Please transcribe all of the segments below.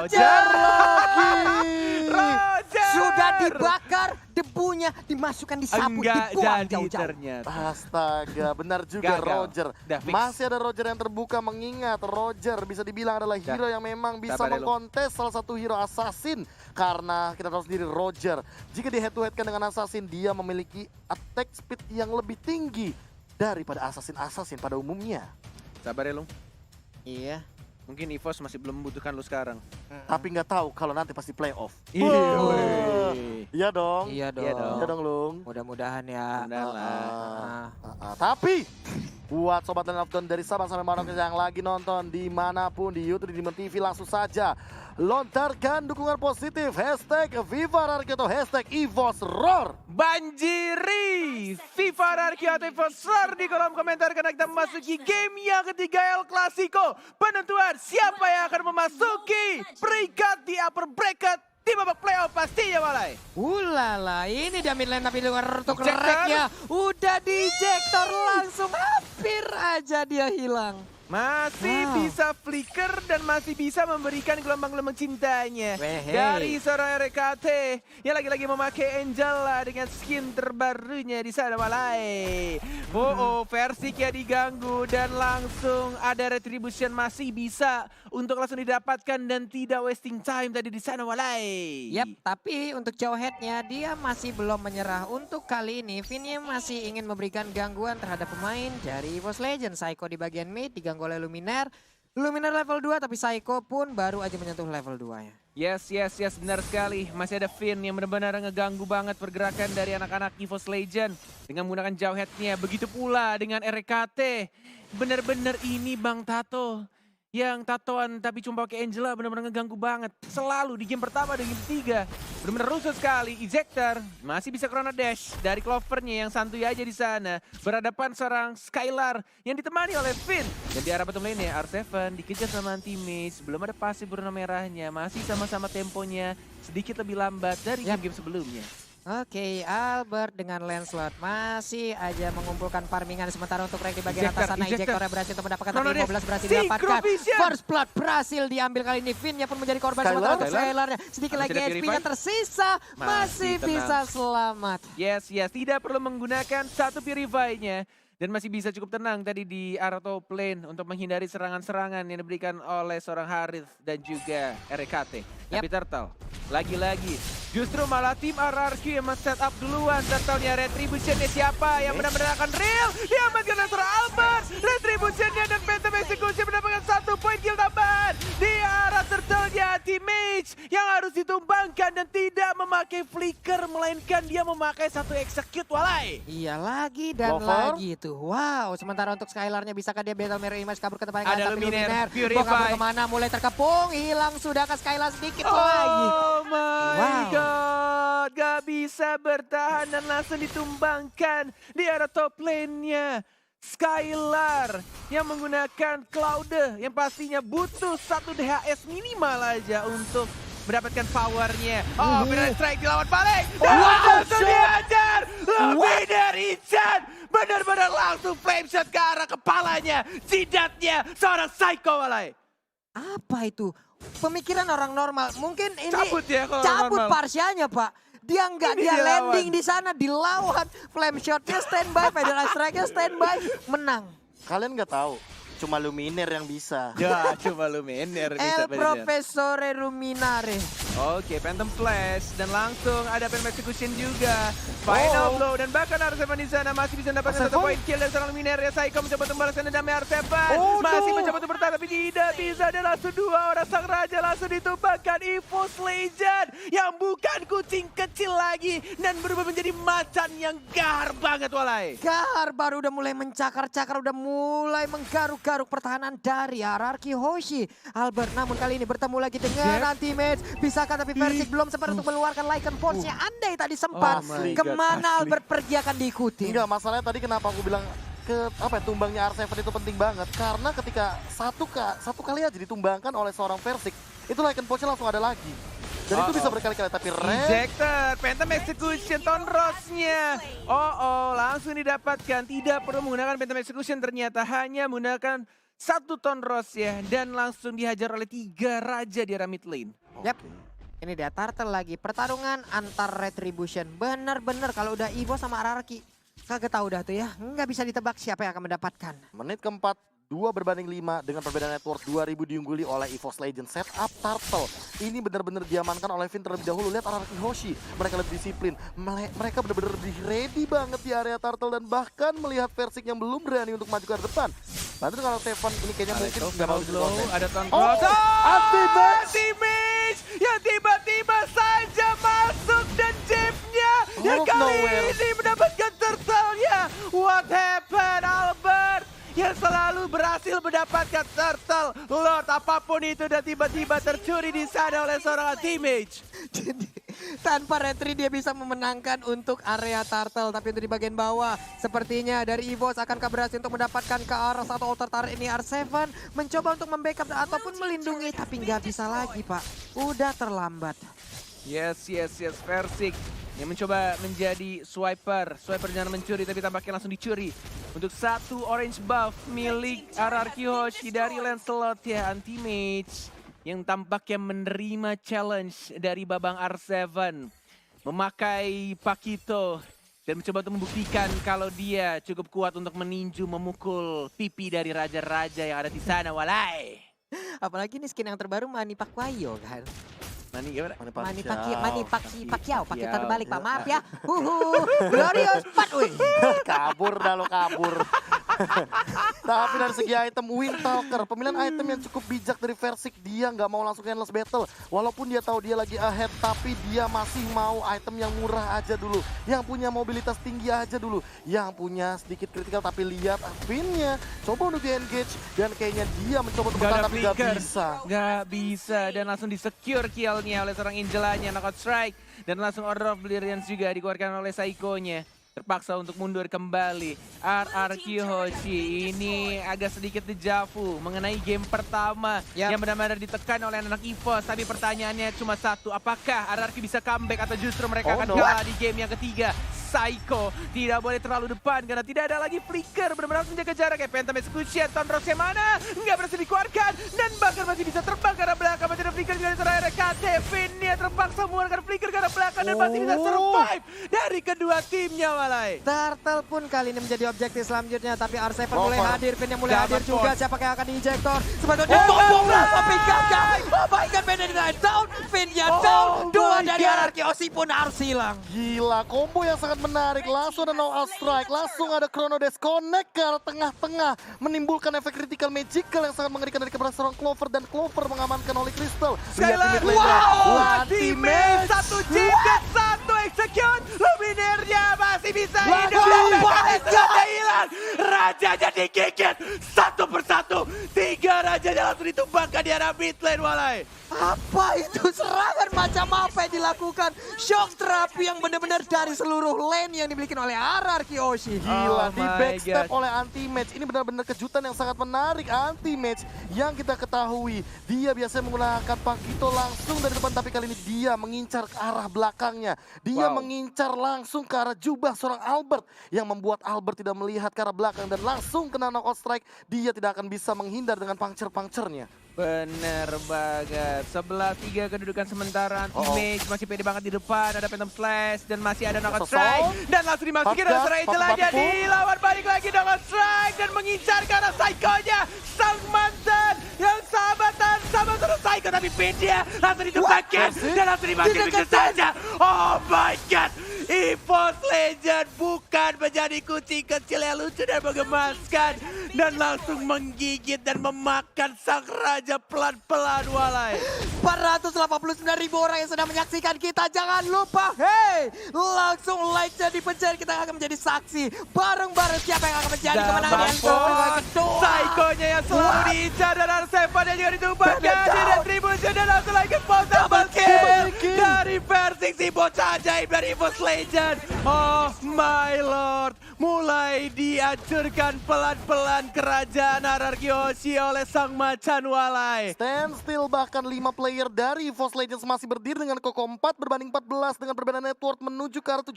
Roger lagi. Roger! Sudah dibakar, debunya dimasukkan di sabun, Enggak dibuang jadi jauh-jauh. ternyata. Astaga, benar juga Gagal. Roger. Udah fix. Masih ada Roger yang terbuka, mengingat Roger bisa dibilang adalah hero yang memang bisa Sabar ya, Lo. mengkontes salah satu hero assassin. Karena kita tahu sendiri Roger, jika di head to head kan dengan assassin, dia memiliki attack speed yang lebih tinggi daripada assassin-assassin pada umumnya. Sabar ya, Lung. Iya. Mungkin EVOS masih belum membutuhkan lu sekarang. Tapi nggak tahu kalau nanti pasti playoff. Iya, Woi. Iya dong. Iya dong. Iya dong. Iya dong, Lung. Mudah-mudahan ya. Udah lah. Tapi buat Sobat Line of Dawn dari Sabang sampai Merauke yang lagi nonton dimanapun di YouTube, di Demon TV, langsung saja lontarkan dukungan positif hashtag Viva Rarky atau hashtag EVOS Roar. Banjiri FIFA Rarky atau EVOS Roar di kolom komentar karena kita memasuki game yang ketiga El Clasico. Penentuan siapa yang akan memasuki peringkat di upper bracket di babak playoff pastinya Walai. Ulala, ini dia mid lane tapi luar untuk Ejector. reknya. Udah dijektor langsung, hampir aja dia hilang. Masih Wow. bisa flicker dan masih bisa memberikan gelombang-gelombang cintanya Wehe. dari seorang RKT yang lagi-lagi memakai Angela dengan skin terbarunya di sana Walai. Oh, Versik ya diganggu dan langsung ada retribution masih bisa untuk langsung didapatkan dan tidak wasting time tadi di sana Walai. Yap, tapi untuk jauh headnya dia masih belum menyerah. Untuk kali ini Vinnya masih ingin memberikan gangguan terhadap pemain dari EVOS Legends. Psycho di bagian mid diganggu oleh Luminaire. Luminaire level 2 tapi Psycho pun baru aja menyentuh level 2 ya. Yes, benar sekali. Masih ada Finn yang benar-benar ngeganggu banget pergerakan dari anak-anak EVOS Legend dengan menggunakan jauh headnya. Begitu pula dengan RKT. Benar-benar ini Bang Tato yang tatoan tapi cuma pakai Angela benar-benar ngeganggu banget. Selalu di game pertama dan game ketiga. Benar-benar rusuh sekali. Ejector masih bisa Chrono Dash dari Clovernya yang santuy aja di sana. Berhadapan seorang Skylar yang ditemani oleh Finn. Dan di arah bottom lane ya R7 dikejar sama teammates. Belum ada pasif berwarna merahnya. Masih sama-sama temponya sedikit lebih lambat dari game-game sebelumnya. Oke, Albert dengan Lancelot masih aja mengumpulkan farmingan sementara untuk rank di bagian atas sana. Ejectornya berhasil untuk mendapatkan tapi 15 berhasil didapatkan. First blood berhasil diambil kali ini. Vinnya pun menjadi korban sementara untuk Skylarnya. Sedikit lagi HP-nya tersisa, masih bisa selamat. Yes, tidak perlu menggunakan satu purify-nya. Dan masih bisa cukup tenang tadi di arah top lane untuk menghindari serangan-serangan yang diberikan oleh seorang Harith dan juga RKT. Tapi Turtle, lagi-lagi justru malah tim RRQ yang men-set up duluan. Turtle-nya retribution-nya siapa yang benar-benar akan real? Diamankan oleh seorang Albert. Retribution-nya dan Phantom Execution mendapatkan 1 poin kill tambahan. Di arah Turtle-nya teammates yang harus ditumbangkan dan tidak memakai flicker. Melainkan dia memakai satu execute Walai. Iya lagi dan Clover. lagi tuh. Wow, sementara untuk Skylarnya bisakah dia Battle Mirror Image kabur ke tempat yang Ada lain? Tapi Luminaire, Luminaire Purify. mau kabur kemana? Mulai terkepung, hilang sudah ke Skylar sedikit lagi. Oh my Wow. god, gak bisa bertahan dan langsung ditumbangkan di arah top lane-nya. Skylar yang menggunakan Cloud yang pastinya butuh 1 DHS minimal aja untuk mendapatkan powernya. Oh, benar strike dilawan balik. Dan langsung dihajar. Lebih dari Chan. Benar-benar langsung flame shot ke arah kepalanya. Jidatnya seorang Psycho Walai. Apa itu? Pemikiran orang normal. Mungkin ini Cabut ya kalau cabut normal. Parsianya, Pak. Dia enggak, Ini dia dilawan. landing di sana, dilawan. Flame shotnya standby, Federal Strike-nya standby, menang. Kalian nggak tahu, cuma Luminaire yang bisa. Ya, cuma Luminaire bisa El Professore Ruminare. Oke, Phantom Flash dan langsung ada Phantom Execution juga. Final blow dan bahkan R7 di sana masih bisa mendapatkan 1 poin kill dari seorang Luminaire. Ya, Psycho mencoba untuk membalaskan dendamnya R7. Masih mencoba untuk bertahan tapi tidak bisa. Dan langsung 2 orang sang raja langsung ditumbangkan. EVOS Legend yang bukan kucing kecil lagi dan berubah menjadi macan yang gahar banget Walai. Gahar baru udah mulai mencakar-cakar, udah mulai menggaruk-garuk pertahanan dari RRQ Hoshi. Albert namun kali ini bertemu lagi dengan anti-match. Bisakah tapi Versik belum sempat untuk mengeluarkan Lycan Force-nya. Andai tadi sempat, Oh my God, kemana asli. Albert pergi akan diikuti. Enggak, masalahnya tadi kenapa aku bilang tumbangnya R7 itu penting banget. Karena ketika satu kali aja ditumbangkan oleh seorang Versik, itu Lycan Punch langsung ada lagi. Dan itu bisa berkali-kali, tapi Ejector, Phantom Execution, Tonrosnya. Langsung didapatkan. Tidak perlu menggunakan Phantom Execution ternyata. Hanya menggunakan satu Tonros ya, dan langsung dihajar oleh 3 raja di arah mid lane. Yap. Ini dia Turtle lagi. Pertarungan antar Retribution. Bener-bener kalau udah Evo sama Ararki. Kagak tahu dah tuh ya. Nggak bisa ditebak siapa yang akan mendapatkan. Menit keempat, 2/5 dengan perbedaan network 2000 diungguli oleh EVOS Legends. Setup Turtle. Ini benar-benar diamankan oleh Vin terlebih dahulu. Lihat Ararki Hoshi. Mereka lebih disiplin. Mereka benar-benar ready banget di area Turtle. Dan bahkan melihat Versik yang belum berani untuk maju ke depan. Nanti kalau Stefan ini kayaknya mungkin nggak mau dikonten. Ada Tonros. Anti-match yang tiba-tiba saja masuk dan Jeff-nya yang kali ini mendapatkan turtle-nya. What happened, Albert? Yang selalu berhasil mendapatkan turtle Lord apapun itu dan tiba-tiba tercuri di sana oleh seorang anti-mage. Jadi tanpa retri dia bisa memenangkan untuk area Turtle. Tapi untuk di bagian bawah sepertinya dari EVOS akankah berhasil untuk mendapatkan ke arah satu altar turret ini. R7 mencoba untuk membackup ataupun melindungi tapi nggak bisa lagi Pak. Udah terlambat. Yes. Versik yang mencoba menjadi swiper. Swiper jangan mencuri tapi tampaknya langsung dicuri. Untuk satu orange buff milik Ararki Hoshi dari Lancelot ya, anti-mage. Yang tampaknya menerima challenge dari Babang R7. Memakai Pakito dan mencoba untuk membuktikan kalau dia cukup kuat untuk meninju memukul pipi dari raja-raja yang ada di sana, walai. Apalagi ini skin yang terbaru Manny Pacquiao kan. Mani gimana? Manny Pacquiao pakai terbalik Pak, maaf ya. Glorious Pat, wih. Kabur dah lo, kabur. Tapi dari segi item Windtalker, pemilihan item yang cukup bijak dari Versik. Dia nggak mau langsung endless battle. Walaupun dia tahu dia lagi ahead, tapi dia masih mau item yang murah aja dulu. Yang punya mobilitas tinggi aja dulu. Yang punya sedikit critical, tapi lihat Finnya. Coba untuk di-engage, dan kayaknya dia mencoba untuk bertahan, tapi nggak bisa. Nggak bisa, dan langsung di-secure kill-nya oleh seorang Angelanya, knockout strike. Dan langsung Order of Brilliance juga dikeluarkan oleh Saiko-nya. Terpaksa untuk mundur kembali. Ararki Hoshi ini agak sedikit dejavu mengenai game pertama yang benar-benar ditekan oleh anak EVOS. Tapi pertanyaannya cuma satu, apakah Ararki bisa comeback atau justru mereka akan kalah di game yang ketiga? Saiko tidak boleh terlalu depan karena tidak ada lagi flicker, benar-benar harus menjaga jarak. Phantom Execution, Tonros yang mana? Nggak berhasil dikeluarkan dan bahkan masih bisa terbang karena belakang masih ada flicker juga dari RKT. Finnya terpaksa mengeluarkan flicker karena belakang dan masih bisa survive dari kedua timnya, walai. Turtle pun kali ini menjadi objektif selanjutnya, tapi R7 mulai hadir, Finnya mulai hadir juga. Siapa yang akan diinjektor? Sebetulnya tombol tapi gagal. Oh my god, Benedict down, Finnya down. Dua dari Ararki Hoshi pun harus hilang. Gila, combo yang sangat menarik. Langsung ada no-out strike, langsung ada Chrono Disconnect ke arah tengah-tengah. Menimbulkan efek critical magical yang sangat mengerikan dari keberadaan seorang Clover. Dan Clover mengamankan oleh Crystal. Sekali lagi, wow, teammate, satu chip dan satu execute. Luminernya masih bisa hidup dan sudah hilang. Rajanya digigit satu persatu. 3 rajanya langsung ditumbangkan di arah mid lane, walai. Apa itu serangan macam apa yang dilakukan? Shock terapi yang benar-benar dari seluruh lane yang dimiliki oleh Ararki Hoshi. Gila, di backstep oleh anti-match. Ini benar-benar kejutan yang sangat menarik. Anti-match yang kita ketahui, dia biasanya menggunakan Pakito langsung dari depan, tapi kali ini dia mengincar ke arah belakangnya. Dia mengincar langsung ke arah jubah seorang Albert, yang membuat Albert tidak melihat ke arah belakang dan langsung kena knockout strike. Dia tidak akan bisa menghindar dengan puncture-puncturnya. Bener banget. 11-3 kedudukan sementara. Anti-mage masih pede banget di depan. Ada Phantom Slash dan masih ada knockout strike. Dan langsung dimasukin oleh Rachel aja. Dilawan balik lagi knockout strike. Dan mengincar ke arah Saiko-nya. Sang mantan yang sahabatan sama terus Saiko. Tapi Pedia langsung ditembakkan. Dan langsung dimakin begitu saja. Oh my god. EVOS Legend bukan menjadi kucing kecil yang lucu dan menggemaskan. Dan langsung menggigit dan memakan sang raja pelan-pelan, walai. 489.000 orang yang sedang menyaksikan kita. Jangan lupa, hey, langsung like-nya dipencet. Kita akan menjadi saksi bareng-bareng siapa yang akan menjadi kemenangan yang kedua. Saiko-nya yang selalu diincar dan R7 yang juga ditumbangkan. Dan Tribunnya dan langsung lagi double kill dari Versik, si bocah ajaib dari EVOS Legend. Oh my lord, mulai dihancurkan pelan-pelan kerajaan Hierarchy Hoshi oleh sang macan walai. Stand still, bahkan 5 player dari EVOS Legends masih berdiri dengan kokoh 4 berbanding 14 dengan perbedaan network menuju ke arah 7.000.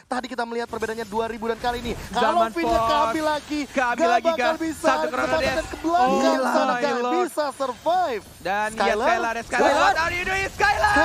Tadi kita melihat perbedaannya 2.000 dan kali ini kalau Zaman Finnya Force. keambil lagi, Keambil gak lagi, bakal Kak. bisa Satu Chrono kesempatan Dash. ke belakang. Oh Sana my gak lord. bisa survive. Dan Skylar? ya Skylar. What are you doing, Skylar?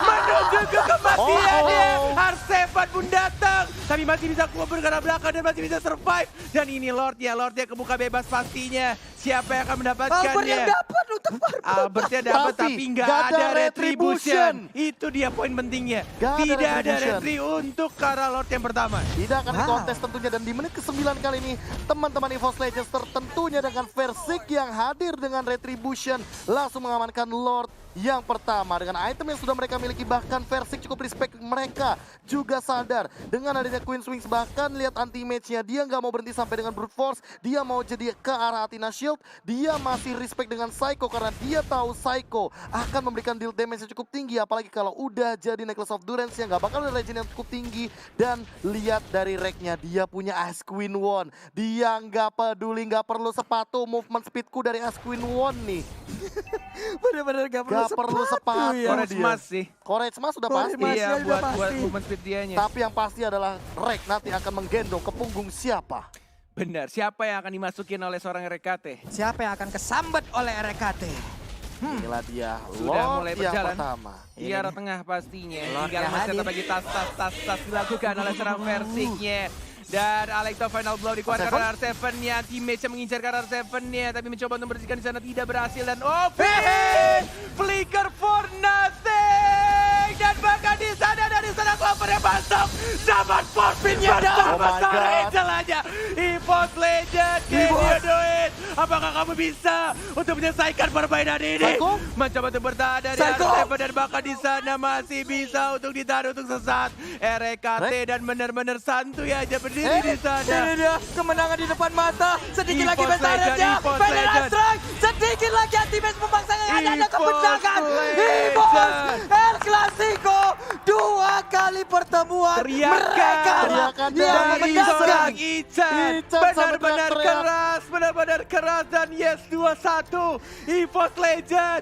Menuju ke kematiannya. Arsevan pun datang. Tapi masih bisa kubur ke arah belakang dan masih bisa survive. Dan ini Lordnya kebuka bebas pastinya. Siapa yang akan mendapatkannya? Albert yang dapat untuk Albertnya dapat Tapi tapi nggak nggak ada ada retribution. retribution. Itu dia poin pentingnya. Nggak ada Tidak ada retribution. retri untuk ke arah Lord yang pertama. Tidak akan Wow. dikontes tentunya, dan di menit ke-9 kali ini teman-teman EVOS Legends tertentunya dengan Versik yang hadir dengan Retribution langsung mengamankan Lord yang pertama dengan item yang sudah mereka miliki. Bahkan Versik cukup respect, mereka juga sadar dengan adanya Queen's Wings. Bahkan lihat anti-match-nya, dia nggak mau berhenti sampai dengan Brute Force, dia mau jadi ke arah Athena Shield. Dia masih respect dengan Psycho karena dia tahu Psycho akan memberikan deal damage yang cukup tinggi, apalagi kalau udah jadi Necklace of Durance yang nggak bakal ada legend yang cukup tinggi. Dan lihat dari rack-nya, dia punya Ice Queen One, dia nggak peduli, nggak perlu sepatu. Movement speedku dari Ice Queen One nih bener-bener gak nggak perlu sepatu ya. Courage dia. Mas sih. Courage Mas sudah Courage pasti. Mas. Iya, udah buat pasti. movement speed dianya. Tapi yang pasti adalah rack nanti akan menggendong ke punggung siapa. Benar, siapa yang akan dimasukin oleh seorang RKT? Siapa yang akan kesambet oleh RKT? Inilah dia Sudah Lord mulai yang berjalan. pertama. Di arah tengah pastinya. Lord Tinggal yang masih hadir. tetap bagi tas dilakukan oleh serang Versiknya. Dan Alekto final blow dikeluarkan oleh R7-nya. Teammate yang mengincar ke R7-nya. Tapi mencoba untuk membersihkan di sana tidak berhasil. Dan Finn! Flicker for nothing! Dan bahkan di sana dari sana Clover yang masuk. Zaman Forfin-nya Oh my besar God. Angel aja. EVOS Legend, can you do it? Apakah kamu bisa untuk menyelesaikan permainan ini? Psycho? Mencoba untuk bertahan dari Psycho! R7 dan bahkan di sana masih bisa untuk ditahan untuk sesat. RKT dan benar-benar santuy aja berdiri di sana. Ini dia kemenangan di depan mata. Sedikit lagi EVOS besarnya. EVOS Final Legend. strike. Sedikit lagi anti-match pemangsanya. Ada EVOS kemenangan. Legend. EVOS El Clasico. 2 kali pertemuan. Teriakan Mereka dari yang dari memecahkan. seorang Ican. Ican sampai Benar-benar teriak-teriak. keras, benar-benar keras dan yes 2-1 EVOS Legend.